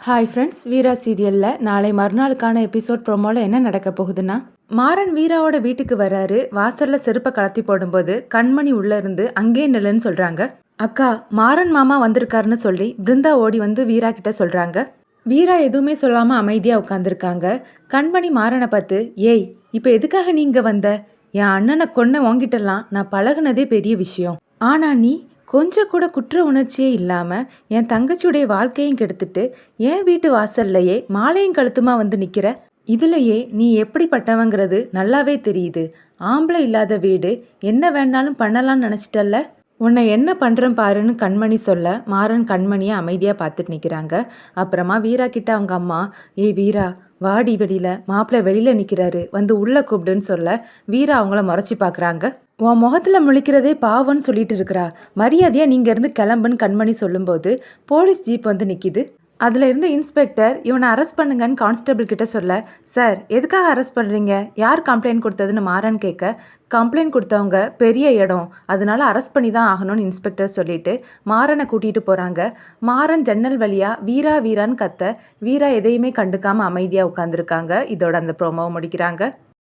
Hi friends, வீரா சீரியலில் நாளை மறுநாளுக்கான episode ப்ரோமோவில் என்ன நடக்க போகுதுன்னா, மாறன் வீராவோட வீட்டுக்கு வராரு. வாசலில் செருப்பை கலத்தி போடும்போது கண்மணி உள்ளே இருந்து அங்கே நில்லுன்னு சொல்கிறாங்க. அக்கா, மாறன் மாமா வந்திருக்காருன்னு சொல்லி பிருந்தா ஓடி வந்து வீரா கிட்ட சொல்கிறாங்க. வீரா எதுவுமே சொல்லாமல் அமைதியாக உட்காந்துருக்காங்க. கண்மணி மாறனை பார்த்து, ஏய், இப்போ எதுக்காக நீ இங்கே வந்த? என் அண்ணனை கொன்ன உங்கிட்டலாம் நான் பழகுனதே பெரிய விஷயம். ஆனால் நீ கொஞ்சம் கூட குற்ற உணர்ச்சியே இல்லாமல் என் தங்கச்சியுடைய வாழ்க்கையும் கெடுத்துட்டு என் வீட்டு வாசல்லையே மாலையும் கழுத்துமா வந்து நிற்கிற. இதுலையே நீ எப்படிப்பட்டவங்கிறது நல்லாவே தெரியுது. ஆம்பளை இல்லாத வீடு, என்ன வேணாலும் பண்ணலாம்னு நினச்சிட்டல்ல. உன்னை என்ன பண்ணுறேன் பாருன்னு கண்மணி சொல்ல, மாறன் கண்மணியை அமைதியாக பார்த்துட்டு நிற்கிறாங்க. அப்புறமா வீரா கிட்ட அவங்க அம்மா, ஏய் வீரா, வாடி, வெளியில் மாப்பிள்ளை வெளியில் நிற்கிறாரு, வந்து உள்ளே கூப்பிடுன்னு சொல்ல, வீரா அவங்கள முறைச்சி பார்க்குறாங்க. உன் முகத்தில் முழிக்கிறதே பாவம்னு சொல்லிட்டு இருக்கிறா, மரியாதையாக நீங்கள் இருந்து கிளம்புன்னு கண்மணி சொல்லும்போது போலீஸ் ஜீப் வந்து நிற்கிது. அதில் இருந்து இன்ஸ்பெக்டர் இவனை அரெஸ்ட் பண்ணுங்கன்னு கான்ஸ்டபிள் கிட்ட சொல்ல, சார் எதுக்காக அரெஸ்ட் பண்ணுறீங்க, யார் கம்ப்ளைண்ட் கொடுத்ததுன்னு மாறன் கேட்க, கம்ப்ளைண்ட் கொடுத்தவங்க பெரிய இடம், அதனால அரெஸ்ட் பண்ணி தான் ஆகணும்னு இன்ஸ்பெக்டர் சொல்லிட்டு மாறனை கூட்டிகிட்டு போகிறாங்க. மாறன் ஜன்னல் வழியாக வீரா வீரான்னு கத்த, வீரா எதையுமே கண்டுக்காமல் அமைதியாக உட்காந்துருக்காங்க. இதோட அந்த ப்ரோமோவை முடிக்கிறாங்க.